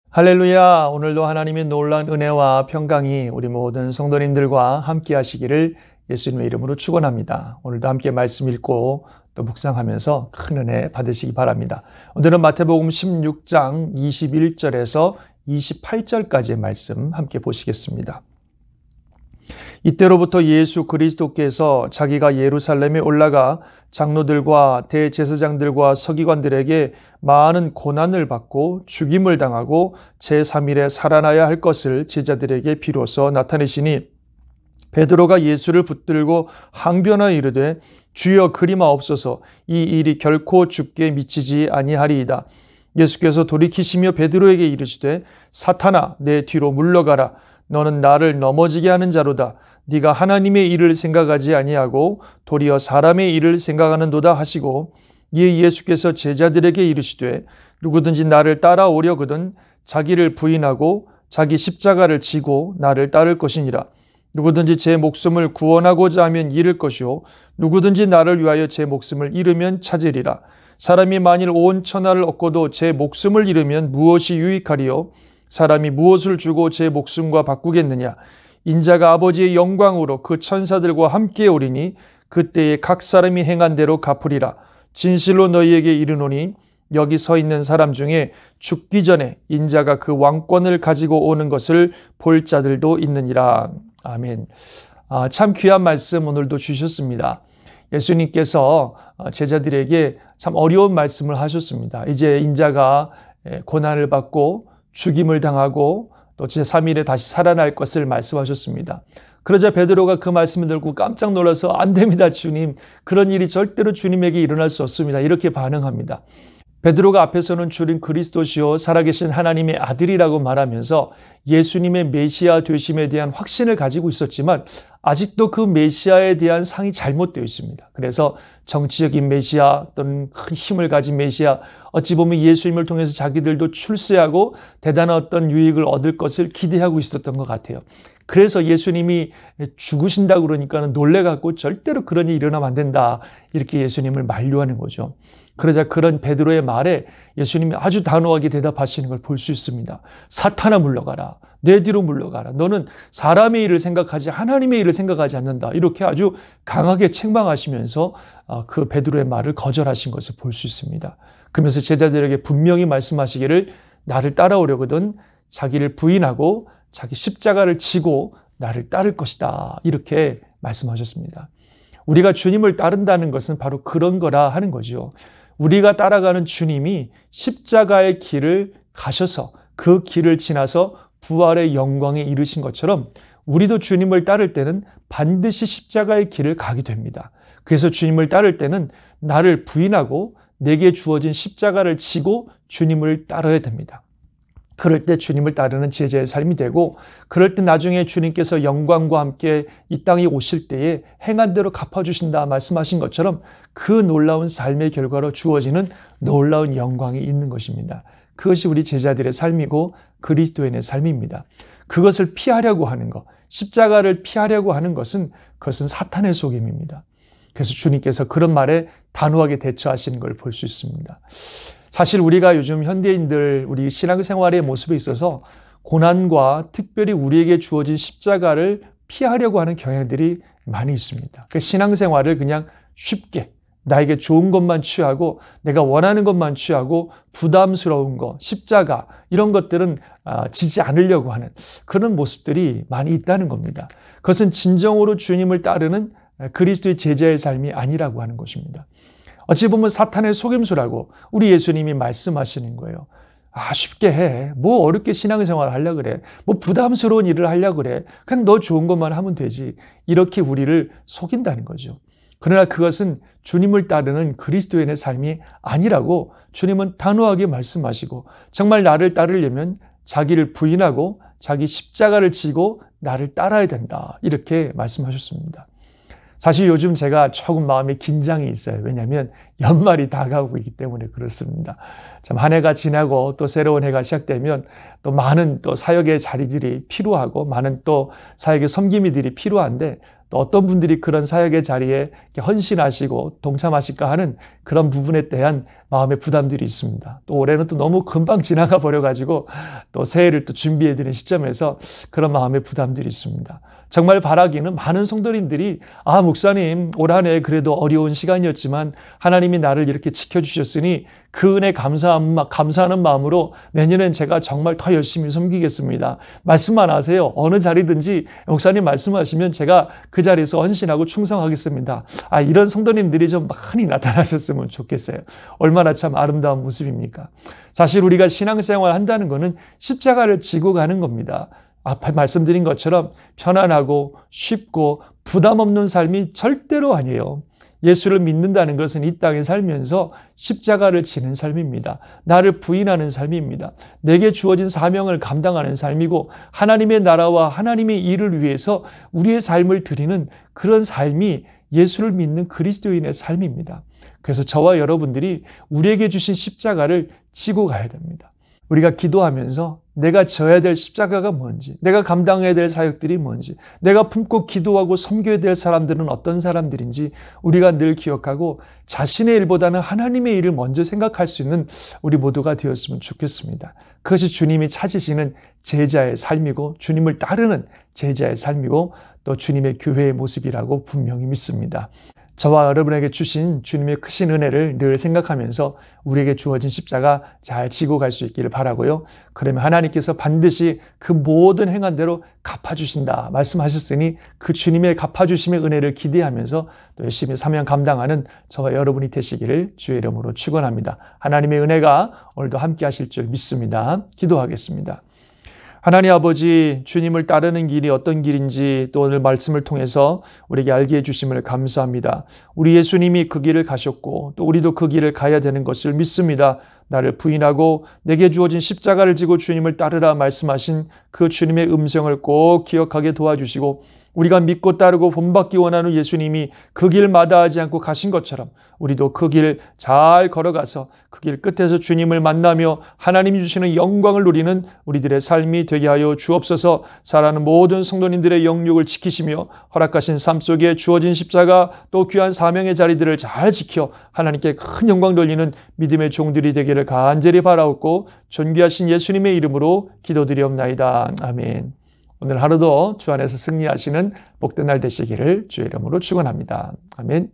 할렐루야! 오늘도 하나님의 놀라운 은혜와 평강이 우리 모든 성도님들과 함께 하시기를 예수님의 이름으로 축원합니다. 오늘도 함께 말씀 읽고 또 묵상하면서 큰 은혜 받으시기 바랍니다. 오늘은 마태복음 16장 21절에서 28절까지의 말씀 함께 보시겠습니다. 이때로부터 예수 그리스도께서 자기가 예루살렘에 올라가 장로들과 대제사장들과 서기관들에게 많은 고난을 받고 죽임을 당하고 제3일에 살아나야 할 것을 제자들에게 비로소 나타내시니 베드로가 예수를 붙들고 항변하여 이르되 주여 그리마옵소서 이 일이 결코 주께 미치지 아니하리이다. 예수께서 돌이키시며 베드로에게 이르시되 사탄아 내 뒤로 물러가라. 너는 나를 넘어지게 하는 자로다. 네가 하나님의 일을 생각하지 아니하고 도리어 사람의 일을 생각하는도다 하시고 이에 예수께서 제자들에게 이르시되 누구든지 나를 따라오려거든 자기를 부인하고 자기 십자가를 지고 나를 따를 것이니라. 누구든지 제 목숨을 구원하고자 하면 잃을 것이요 누구든지 나를 위하여 제 목숨을 잃으면 찾으리라. 사람이 만일 온 천하를 얻고도 제 목숨을 잃으면 무엇이 유익하리요? 사람이 무엇을 주고 제 목숨과 바꾸겠느냐? 인자가 아버지의 영광으로 그 천사들과 함께 오리니 그때에 각 사람이 행한 대로 갚으리라. 진실로 너희에게 이르노니 여기 서 있는 사람 중에 죽기 전에 인자가 그 왕권을 가지고 오는 것을 볼 자들도 있느니라. 아멘. 참 귀한 말씀 오늘도 주셨습니다. 예수님께서 제자들에게 참 어려운 말씀을 하셨습니다. 이제 인자가 고난을 받고 죽임을 당하고 또 제3일에 다시 살아날 것을 말씀하셨습니다. 그러자 베드로가 그 말씀을 듣고 깜짝 놀라서 안 됩니다, 주님. 그런 일이 절대로 주님에게 일어날 수 없습니다. 이렇게 반응합니다. 베드로가 앞에서는 주님 그리스도시요 살아계신 하나님의 아들이라고 말하면서 예수님의 메시아 되심에 대한 확신을 가지고 있었지만 아직도 그 메시아에 대한 상이 잘못되어 있습니다. 그래서 정치적인 메시아 또는 큰 힘을 가진 메시아, 어찌 보면 예수님을 통해서 자기들도 출세하고 대단한 어떤 유익을 얻을 것을 기대하고 있었던 것 같아요. 그래서 예수님이 죽으신다고 그러니까 놀래갖고 절대로 그런 일이 일어나면 안 된다. 이렇게 예수님을 만류하는 거죠. 그러자 그런 베드로의 말에 예수님이 아주 단호하게 대답하시는 걸 볼 수 있습니다. 사탄아 물러가라. 내 뒤로 물러가라. 너는 사람의 일을 생각하지 하나님의 일을 생각하지 않는다. 이렇게 아주 강하게 책망하시면서 그 베드로의 말을 거절하신 것을 볼 수 있습니다. 그러면서 제자들에게 분명히 말씀하시기를 나를 따라오려거든 자기를 부인하고 자기 십자가를 지고 나를 따를 것이다. 이렇게 말씀하셨습니다. 우리가 주님을 따른다는 것은 바로 그런 거라 하는 거죠. 우리가 따라가는 주님이 십자가의 길을 가셔서 그 길을 지나서 부활의 영광에 이르신 것처럼 우리도 주님을 따를 때는 반드시 십자가의 길을 가게 됩니다. 그래서 주님을 따를 때는 나를 부인하고 내게 주어진 십자가를 지고 주님을 따라야 됩니다. 그럴 때 주님을 따르는 제자의 삶이 되고 그럴 때 나중에 주님께서 영광과 함께 이 땅에 오실 때에 행한 대로 갚아주신다 말씀하신 것처럼 그 놀라운 삶의 결과로 주어지는 놀라운 영광이 있는 것입니다. 그것이 우리 제자들의 삶이고 그리스도인의 삶입니다. 그것을 피하려고 하는 것, 십자가를 피하려고 하는 것은 그것은 사탄의 속임입니다. 그래서 주님께서 그런 말에 단호하게 대처하시는 걸 볼 수 있습니다. 사실 우리가 요즘 현대인들 우리 신앙생활의 모습에 있어서 고난과 특별히 우리에게 주어진 십자가를 피하려고 하는 경향들이 많이 있습니다. 그 신앙생활을 그냥 쉽게 나에게 좋은 것만 취하고 내가 원하는 것만 취하고 부담스러운 것, 십자가 이런 것들은 지지 않으려고 하는 그런 모습들이 많이 있다는 겁니다. 그것은 진정으로 주님을 따르는 그리스도의 제자의 삶이 아니라고 하는 것입니다. 어찌 보면 사탄의 속임수라고 우리 예수님이 말씀하시는 거예요. 쉽게 해. 뭐 어렵게 신앙생활을 하려고 그래. 뭐 부담스러운 일을 하려고 그래. 그냥 너 좋은 것만 하면 되지. 이렇게 우리를 속인다는 거죠. 그러나 그것은 주님을 따르는 그리스도인의 삶이 아니라고 주님은 단호하게 말씀하시고 정말 나를 따르려면 자기를 부인하고 자기 십자가를 지고 나를 따라야 된다. 이렇게 말씀하셨습니다. 사실 요즘 제가 조금 마음에 긴장이 있어요. 왜냐하면 연말이 다가오고 있기 때문에 그렇습니다. 참 한 해가 지나고 또 새로운 해가 시작되면 또 많은 또 사역의 자리들이 필요하고 많은 또 사역의 섬김이들이 필요한데 또 어떤 분들이 그런 사역의 자리에 헌신하시고 동참하실까 하는 그런 부분에 대한 마음의 부담들이 있습니다. 또 올해는 또 너무 금방 지나가 버려가지고 또 새해를 또 준비해 드리는 시점에서 그런 마음의 부담들이 있습니다. 정말 바라기는 많은 성도님들이 목사님 올 한 해 그래도 어려운 시간이었지만 하나님이 나를 이렇게 지켜주셨으니 그 은혜 감사하는 마음으로 내년엔 제가 정말 더 열심히 섬기겠습니다. 말씀만 하세요. 어느 자리든지 목사님 말씀하시면 제가 그 자리에서 헌신하고 충성하겠습니다. 이런 성도님들이 좀 많이 나타나셨으면 좋겠어요. 얼마나 참 아름다운 모습입니까? 사실 우리가 신앙생활 한다는 것은 십자가를 지고 가는 겁니다. 앞에 말씀드린 것처럼 편안하고 쉽고 부담 없는 삶이 절대로 아니에요. 예수를 믿는다는 것은 이 땅에 살면서 십자가를 지는 삶입니다. 나를 부인하는 삶입니다. 내게 주어진 사명을 감당하는 삶이고 하나님의 나라와 하나님의 일을 위해서 우리의 삶을 드리는 그런 삶이 예수를 믿는 그리스도인의 삶입니다. 그래서 저와 여러분들이 우리에게 주신 십자가를 지고 가야 됩니다. 우리가 기도하면서 내가 져야 될 십자가가 뭔지, 내가 감당해야 될 사역들이 뭔지, 내가 품고 기도하고 섬겨야 될 사람들은 어떤 사람들인지 우리가 늘 기억하고 자신의 일보다는 하나님의 일을 먼저 생각할 수 있는 우리 모두가 되었으면 좋겠습니다. 그것이 주님이 찾으시는 제자의 삶이고 주님을 따르는 제자의 삶이고 또 주님의 교회의 모습이라고 분명히 믿습니다. 저와 여러분에게 주신 주님의 크신 은혜를 늘 생각하면서 우리에게 주어진 십자가 잘 지고 갈 수 있기를 바라고요. 그러면 하나님께서 반드시 그 모든 행한 대로 갚아주신다 말씀하셨으니 그 주님의 갚아주심의 은혜를 기대하면서 또 열심히 사명 감당하는 저와 여러분이 되시기를 주의 이름으로 축원합니다. 하나님의 은혜가 오늘도 함께 하실 줄 믿습니다. 기도하겠습니다. 하나님 아버지, 주님을 따르는 길이 어떤 길인지 또 오늘 말씀을 통해서 우리에게 알게 해주심을 감사합니다. 우리 예수님이 그 길을 가셨고 또 우리도 그 길을 가야 되는 것을 믿습니다. 나를 부인하고 내게 주어진 십자가를 지고 주님을 따르라 말씀하신 그 주님의 음성을 꼭 기억하게 도와주시고 우리가 믿고 따르고 본받기 원하는 예수님이 그 길 마다하지 않고 가신 것처럼 우리도 그 길 잘 걸어가서 그 길 끝에서 주님을 만나며 하나님이 주시는 영광을 누리는 우리들의 삶이 되게 하여 주옵소서. 사랑하는 모든 성도님들의 영육을 지키시며 허락하신 삶 속에 주어진 십자가 또 귀한 사명의 자리들을 잘 지켜 하나님께 큰 영광 돌리는 믿음의 종들이 되기를 간절히 바라옵고 존귀하신 예수님의 이름으로 기도드리옵나이다. 아멘. 오늘 하루도 주 안에서 승리하시는 복된 날 되시기를 주의 이름으로 축원합니다. 아멘.